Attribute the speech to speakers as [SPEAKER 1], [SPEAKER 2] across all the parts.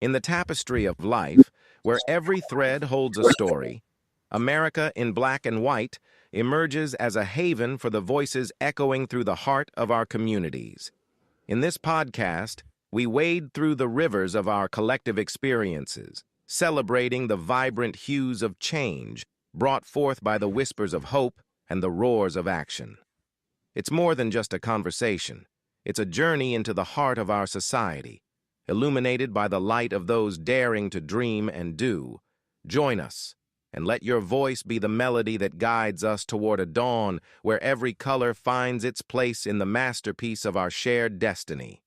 [SPEAKER 1] In the tapestry of life, where every thread holds a story, America in Black and White emerges as a haven for the voices echoing through the heart of our communities. In this podcast, we wade through the rivers of our collective experiences, celebrating the vibrant hues of change brought forth by the whispers of hope and the roars of action. It's more than just a conversation. It's a journey into the heart of our society, illuminated by the light of those daring to dream and do. Join us, and let your voice be the melody that guides us toward a dawn where every color finds its place in the masterpiece of our shared destiny.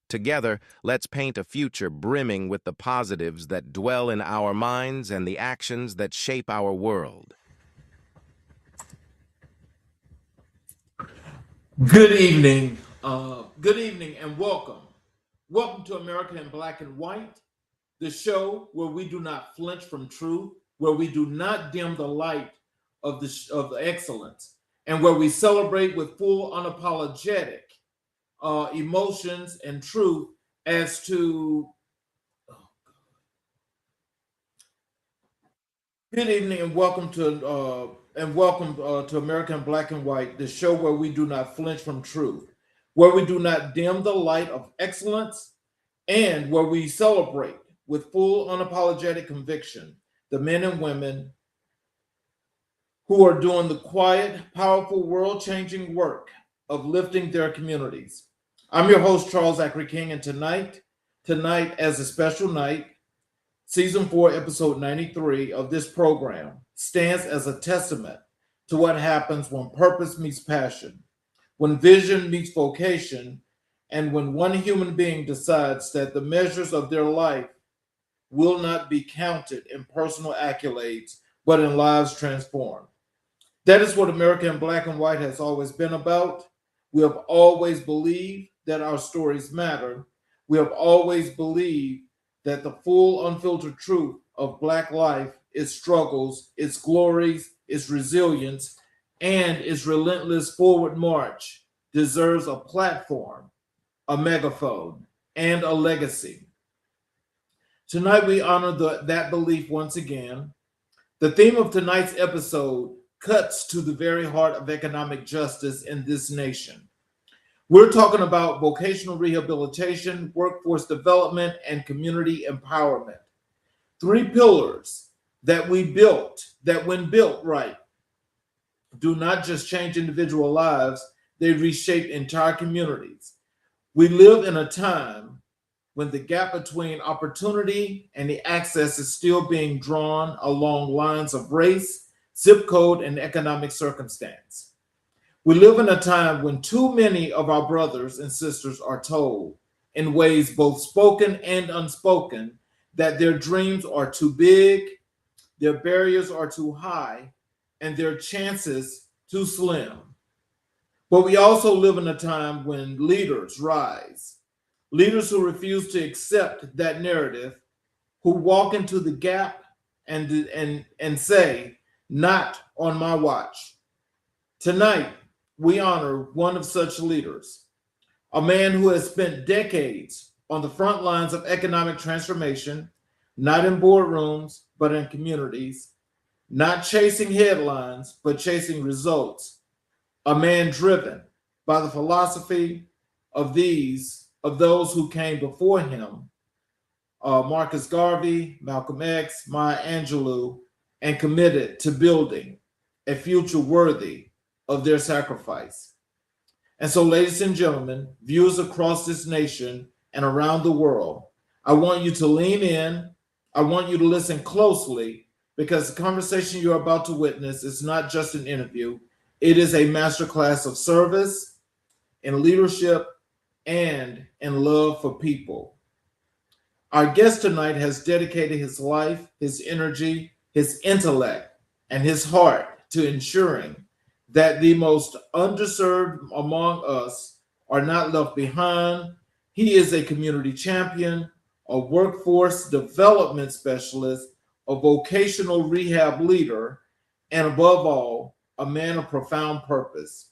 [SPEAKER 1] Together, let's paint a future brimming with the positives that dwell in our minds and the actions that shape our world.
[SPEAKER 2] Good evening. Good evening and welcome. Welcome to America in Black and White, the show where we do not flinch from truth, where we do not dim the light of the excellence, and where we celebrate with full unapologetic emotions and truth as to. Good evening and welcome to American Black and White, the show where we do not flinch from truth, where we do not dim the light of excellence, and where we celebrate with full unapologetic conviction the men and women who are doing the quiet, powerful, world-changing work of lifting their communities. I'm your host, Charles Zachary King, and tonight as a special night, Season 4, Episode 93 of this program stands as a testament to what happens when purpose meets passion, when vision meets vocation, and when one human being decides that the measures of their life will not be counted in personal accolades, but in lives transformed. That is what America in Black and White has always been about. We have always believed that our stories matter. We have always believed that the full, unfiltered truth of Black life, its struggles, its glories, its resilience, and its relentless forward march deserves a platform, a megaphone, and a legacy. Tonight, we honor that belief once again. The theme of tonight's episode cuts to the very heart of economic justice in this nation. We're talking about vocational rehabilitation, workforce development, and community empowerment. Three pillars that we built, that when built right, do not just change individual lives, they reshape entire communities. We live in a time when the gap between opportunity and the access is still being drawn along lines of race, zip code, and economic circumstance. We live in a time when too many of our brothers and sisters are told, in ways both spoken and unspoken, that their dreams are too big, their barriers are too high, and their chances too slim. But we also live in a time when leaders rise, leaders who refuse to accept that narrative, who walk into the gap and say, "Not on my watch." Tonight, we honor one of such leaders, a man who has spent decades on the front lines of economic transformation, not in boardrooms, but in communities, not chasing headlines, but chasing results. A man driven by the philosophy of those who came before him, Marcus Garvey, Malcolm X, Maya Angelou, and committed to building a future worthy of their sacrifice. And so, ladies and gentlemen, viewers across this nation and around the world, I want you to lean in. I want you to listen closely, because the conversation you're about to witness is not just an interview. It is a masterclass of service, in leadership, and in love for people. Our guest tonight has dedicated his life, his energy, his intellect, and his heart to ensuring that the most underserved among us are not left behind. He is a community champion, a workforce development specialist, a vocational rehab leader, and above all, a man of profound purpose.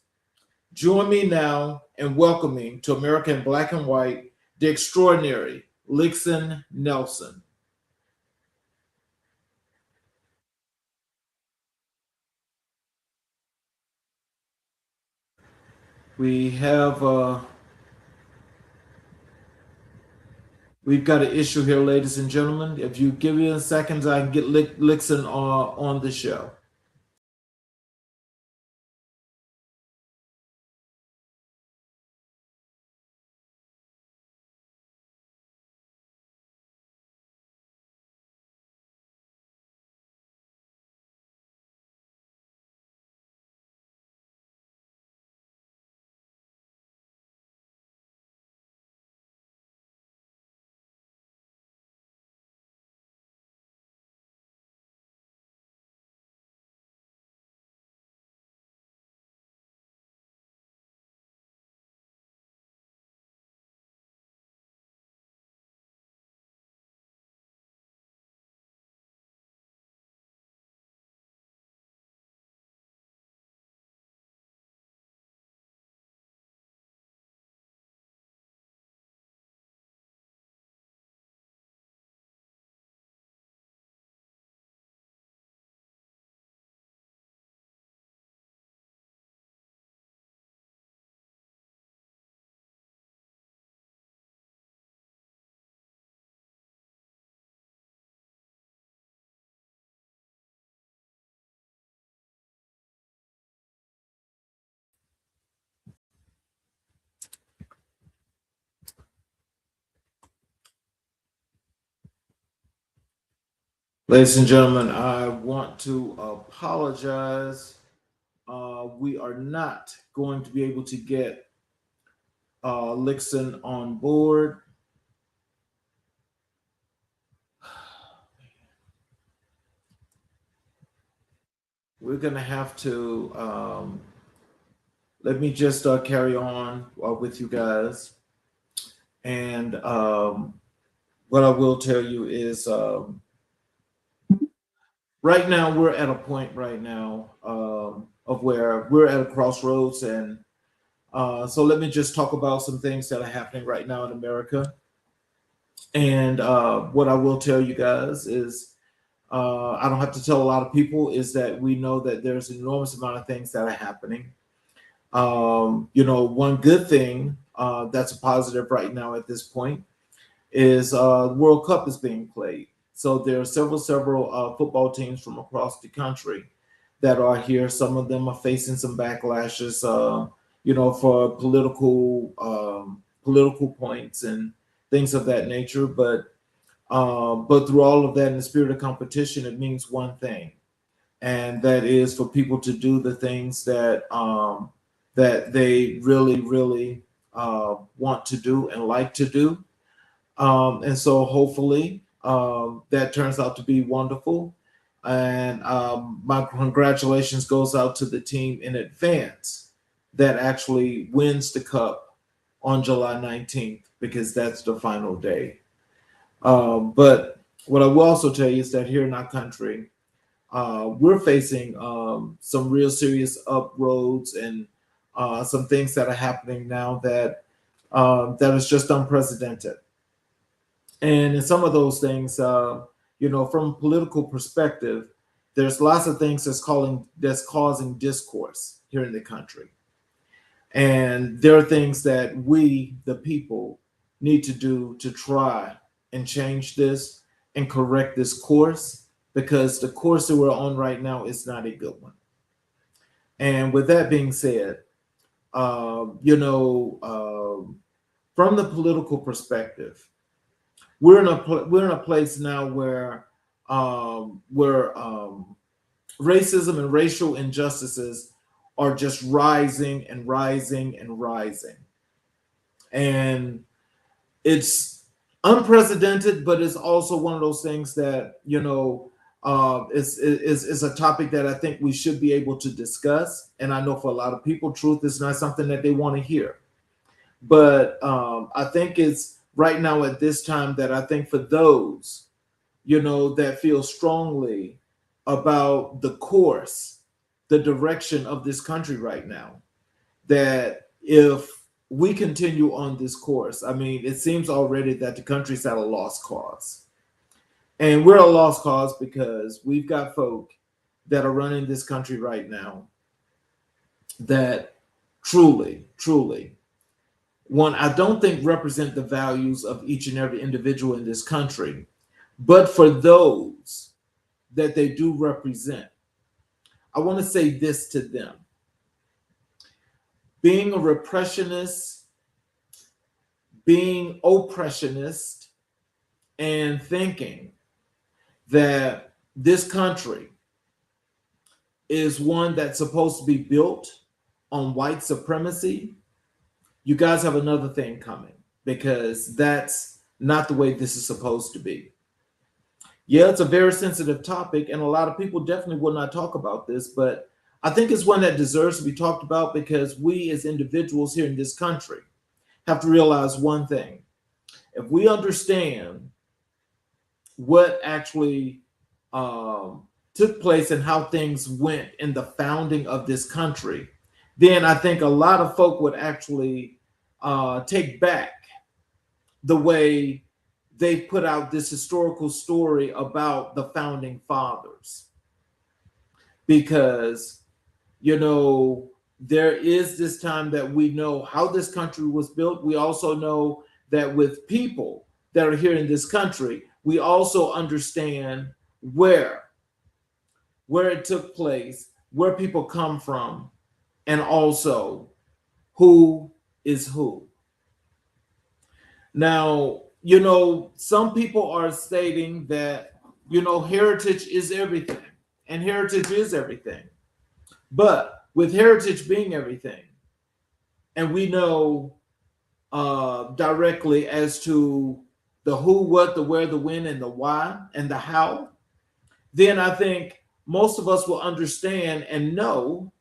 [SPEAKER 2] Join me now in welcoming to America in Black and White the extraordinary Lixon Nelson. We have we've got an issue here, ladies and gentlemen. If you give me a second, I can get Lixon on the show. Ladies and gentlemen, I want to apologize. We are not going to be able to get Lixon on board. We're going to have to let me just carry on with you guys. And what I will tell you is right now we're at a point right now of where we're at a crossroads. And so let me just talk about some things that are happening right now in America. And what I will tell you guys is I don't have to tell a lot of people is that we know that there's an enormous amount of things that are happening. One good thing that's a positive right now at this point is the World Cup is being played. So there are several football teams from across the country that are here. Some of them are facing some backlashes, for political points and things of that nature. But through all of that, in the spirit of competition, it means one thing, and that is for people to do the things that that they really, really want to do and like to do. And so hopefully that turns out to be wonderful. And my congratulations goes out to the team in advance that actually wins the cup on July 19th, because that's the final day. But what I will also tell you is that here in our country, we're facing some real serious uproads and some things that are happening now that is just unprecedented. And in some of those things, from a political perspective, there's lots of things that's causing discourse here in the country. And there are things that we, the people, need to do to try and change this and correct this course, because the course that we're on right now is not a good one. And with that being said, from the political perspective, we're in a place now where racism and racial injustices are just rising and rising and rising, and it's unprecedented. But it's also one of those things that is a topic that I think we should be able to discuss. And I know for a lot of people, truth is not something that they want to hear. But I think it's right now at this time that I think for those, that feel strongly about the course, the direction of this country right now, that if we continue on this course, I mean, it seems already that the country's at a lost cause. And we're a lost cause because we've got folk that are running this country right now that truly, truly, one, I don't think represent the values of each and every individual in this country, but for those that they do represent, I want to say this to them. Being a repressionist, being oppressionist, and thinking that this country is one that's supposed to be built on white supremacy, you guys have another thing coming, because that's not the way this is supposed to be. Yeah, it's a very sensitive topic, and a lot of people definitely will not talk about this, but I think it's one that deserves to be talked about, because we as individuals here in this country have to realize one thing. If we understand what actually took place and how things went in the founding of this country, then I think a lot of folk would actually take back the way they put out this historical story about the founding fathers. Because, you know, there is this time that we know how this country was built. We also know that with people that are here in this country, we also understand where it took place, where people come from, and also who is who. Now, you know, some people are stating that, you know, heritage is everything, and heritage is everything. But with heritage being everything, and we know directly as to the who, what, the where, the when, and the why, and the how, then I think most of us will understand and know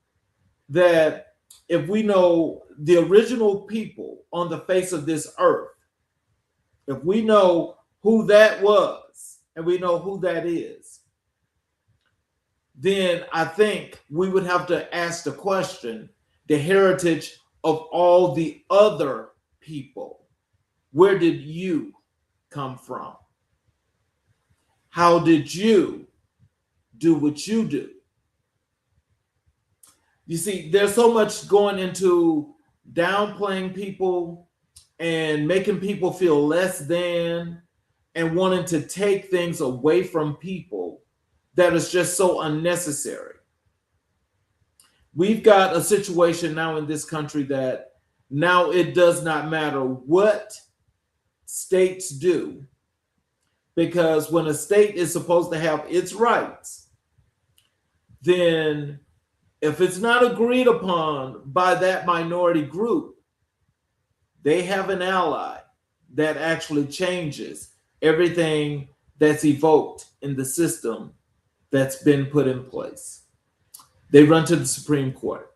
[SPEAKER 2] that if we know the original people on the face of this earth, if we know who that was and we know who that is, then I think we would have to ask the question, the heritage of all the other people. Where did you come from? How did you do what you do? You see, there's so much going into downplaying people and making people feel less than and wanting to take things away from people that is just so unnecessary. We've got a situation now in this country that now it does not matter what states do, because when a state is supposed to have its rights, then if it's not agreed upon by that minority group, they have an ally that actually changes everything that's evoked in the system that's been put in place. They run to the Supreme Court.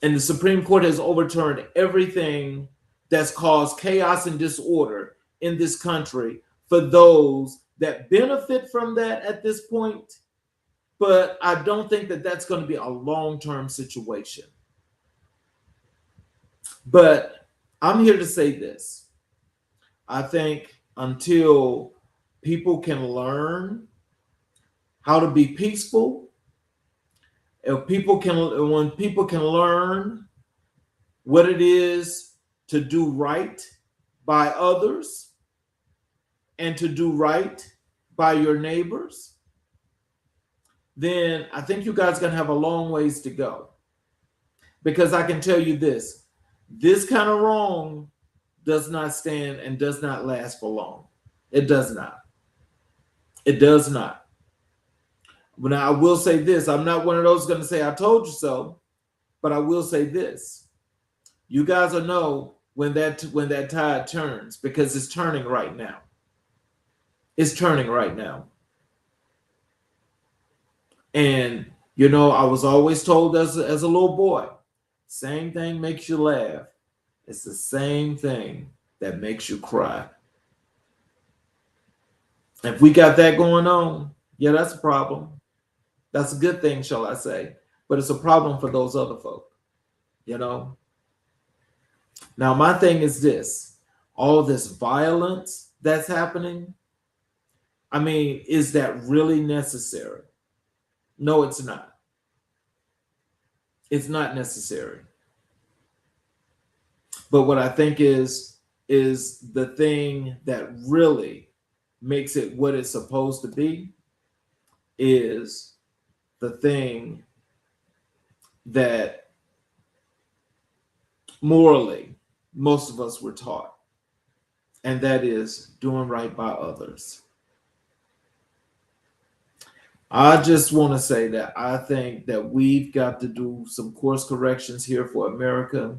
[SPEAKER 2] And the Supreme Court has overturned everything that's caused chaos and disorder in this country for those that benefit from that at this point. But I don't think that that's going to be a long-term situation. But I'm here to say this. I think until people can learn how to be peaceful, when people can learn what it is to do right by others and to do right by your neighbors, then I think you guys are going to have a long ways to go. Because I can tell you this kind of wrong does not stand and does not last for long. It does not. It does not. But now I will say this. I'm not one of those going to say, I told you so. But I will say this. You guys will know when that tide turns, because it's turning right now. It's turning right now. And, you know, I was always told as a little boy, same thing makes you laugh. It's the same thing that makes you cry. If we got that going on, yeah, that's a problem. That's a good thing, shall I say. But it's a problem for those other folk, you know. Now, my thing is this: all this violence that's happening, I mean, is that really necessary? No, it's not. It's not necessary. But what I think is the thing that really makes it what it's supposed to be is the thing that morally most of us were taught, and that is doing right by others. I just want to say that I think that we've got to do some course corrections here for America,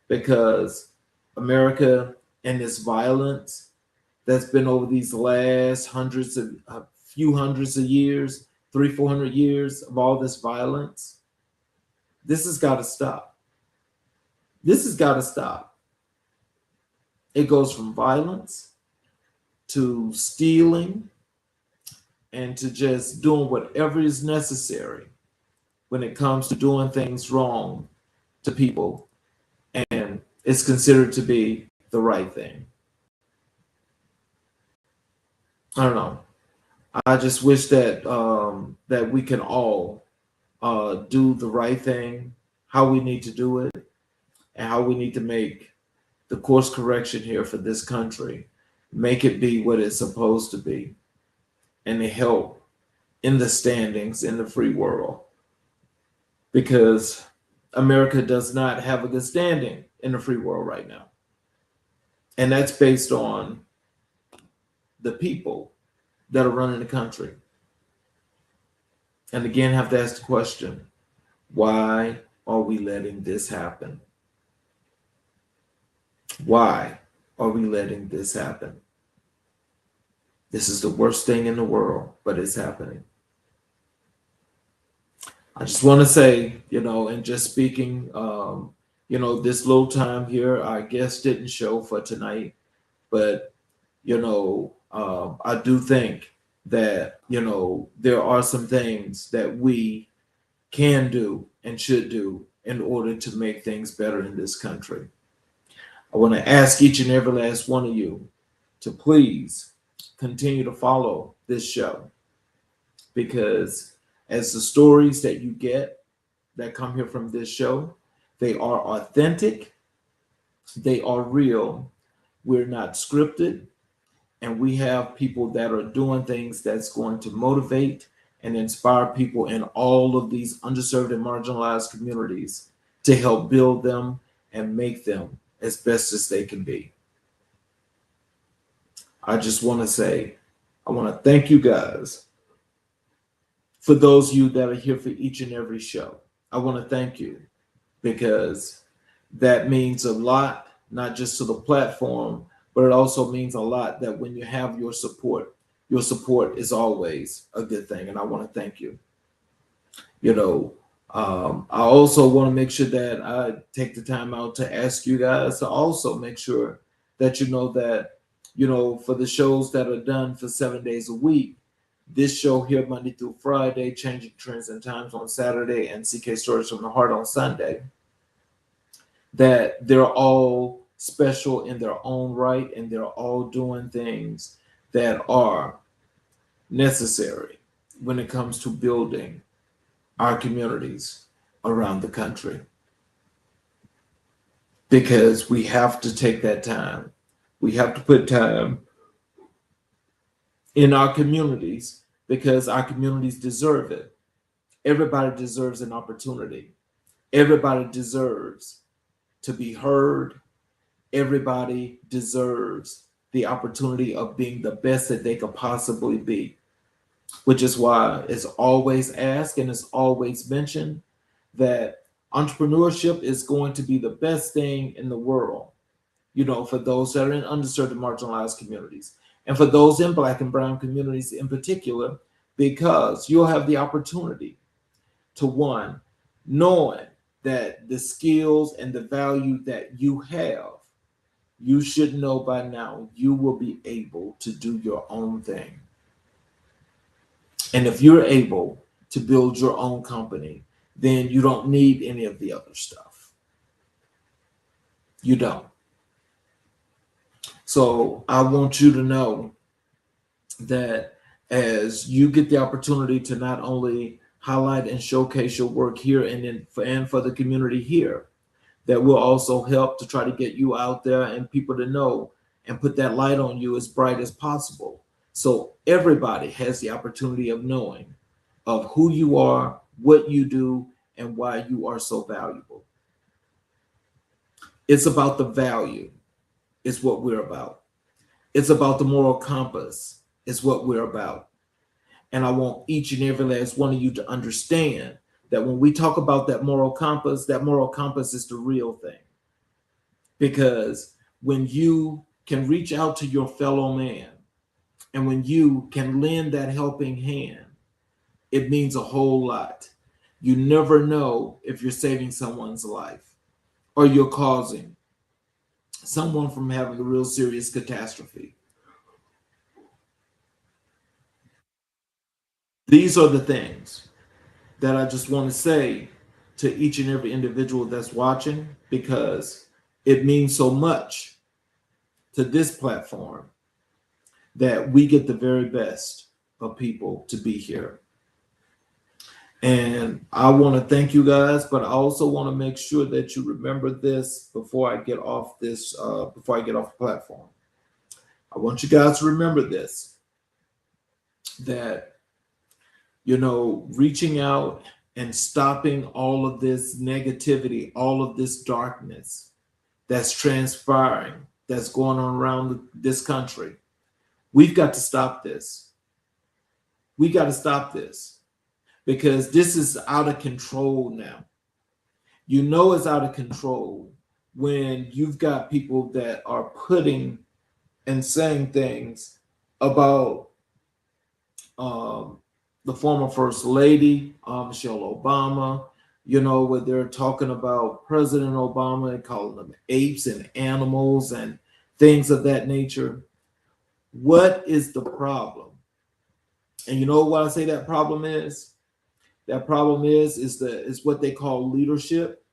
[SPEAKER 2] because America and this violence that's been over these last a few hundreds of years, 400 years of all this violence, this has got to stop. This has got to stop. It goes from violence to stealing and to just doing whatever is necessary when it comes to doing things wrong to people, and it's considered to be the right thing. I don't know. I just wish that that we can all do the right thing, how we need to do it, and how we need to make the course correction here for this country, make it be what it's supposed to be, and to help in the standings in the free world. Because America does not have a good standing in the free world right now. And that's based on the people that are running the country. And again, have to ask the question, why are we letting this happen? Why are we letting this happen? This is the worst thing in the world, but it's happening. I just want to say, and just speaking, this little time here, our guest didn't show for tonight, but, I do think that, there are some things that we can do and should do in order to make things better in this country. I want to ask each and every last one of you to please continue to follow this show, because as the stories that you get that come here from this show, they are authentic, they are real, we're not scripted, and we have people that are doing things that's going to motivate and inspire people in all of these underserved and marginalized communities to help build them and make them as best as they can be. I just want to say, I want to thank you guys. For those of you that are here for each and every show, I want to thank you, because that means a lot, not just to the platform, but it also means a lot that when you have your support is always a good thing. And I want to thank you. I also want to make sure that I take the time out to ask you guys to also make sure that that, for the shows that are done for 7 days a week, this show here Monday through Friday, Changing Trends and Times on Saturday, and CK Stories from the Heart on Sunday, that they're all special in their own right, and they're all doing things that are necessary when it comes to building our communities around the country. Because we have to take that time. We have to put time in our communities, because our communities deserve it. Everybody deserves an opportunity. Everybody deserves to be heard. Everybody deserves the opportunity of being the best that they could possibly be, which is why it's always asked and it's always mentioned that entrepreneurship is going to be the best thing in the world, for those that are in underserved and marginalized communities, and for those in Black and Brown communities in particular, because you'll have the opportunity to, one, knowing that the skills and the value that you have, you should know by now you will be able to do your own thing. And if you're able to build your own company, then you don't need any of the other stuff. You don't. So I want you to know that as you get the opportunity to not only highlight and showcase your work here and for the community here, that will also help to try to get you out there and people to know and put that light on you as bright as possible. So everybody has the opportunity of knowing of who you are, what you do, and why you are so valuable. It's about the value, is what we're about. It's about the moral compass, is what we're about. And I want each and every last one of you to understand that when we talk about that moral compass is the real thing. Because when you can reach out to your fellow man and when you can lend that helping hand, it means a whole lot. You never know if you're saving someone's life or you're causing someone from having a real serious catastrophe. These are the things that I just want to say to each and every individual that's watching, because it means so much to this platform that we get the very best of people to be here. And I want to thank you guys, but I also want to make sure that you remember this before I get off the platform. I want you guys to remember this, that, reaching out and stopping all of this negativity, all of this darkness that's transpiring, that's going on around this country. We've got to stop this. We got to stop this because this is out of control now. It's out of control when you've got people that are putting and saying things about the former First Lady, Michelle Obama, where they're talking about President Obama and calling them apes and animals and things of that nature. What is the problem? And you know what I say that problem is? That problem is what they call leadership.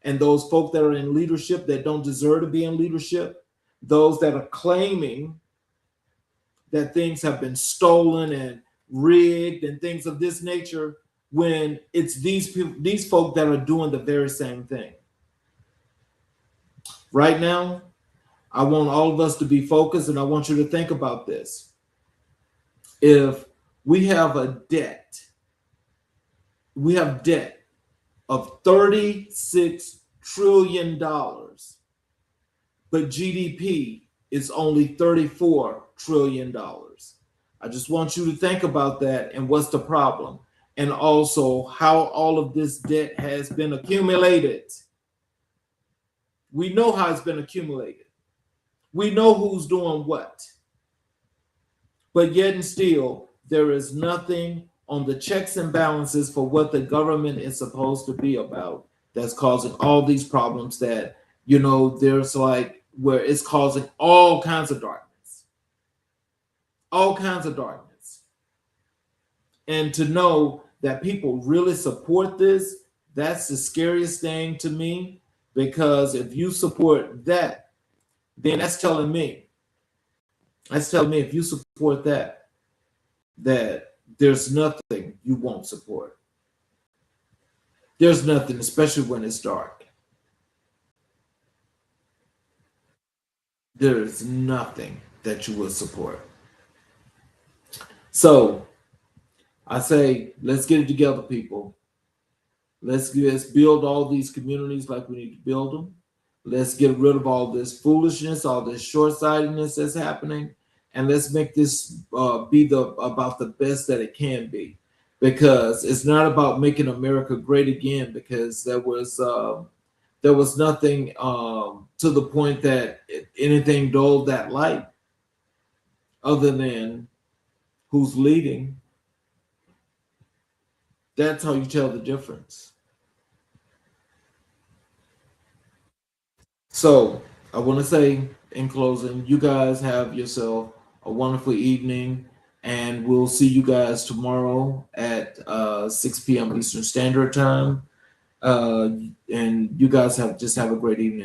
[SPEAKER 2] And those folk that are in leadership that don't deserve to be in leadership, those that are claiming that things have been stolen and rigged and things of this nature, when it's these people, these folk that are doing the very same thing. Right now, I want all of us to be focused, and I want you to think about this. If we have debt of $36 trillion, but GDP is only $34 trillion. I just want you to think about that and what's the problem, and also how all of this debt has been accumulated. We know how it's been accumulated. We know who's doing what. But yet and still, there is nothing on the checks and balances for what the government is supposed to be about that's causing all these problems that, there's where it's causing all kinds of darkness. All kinds of darkness. And to know that people really support this, that's the scariest thing to me, because if you support that, then that's telling me if you support that there's nothing you won't support. There's nothing, especially when it's dark. There's nothing that you will support. So I say, let's get it together, people. Let's build all these communities like we need to build them. Let's get rid of all this foolishness, all this short-sightedness that's happening, and let's make this be about the best that it can be. Because it's not about making America great again, because there was nothing to the point that anything dulled that light, other than who's leading. That's how you tell the difference. So I want to say in closing, you guys have yourself a wonderful evening, and we'll see you guys tomorrow at 6 p.m. Eastern Standard Time. And you guys have a great evening.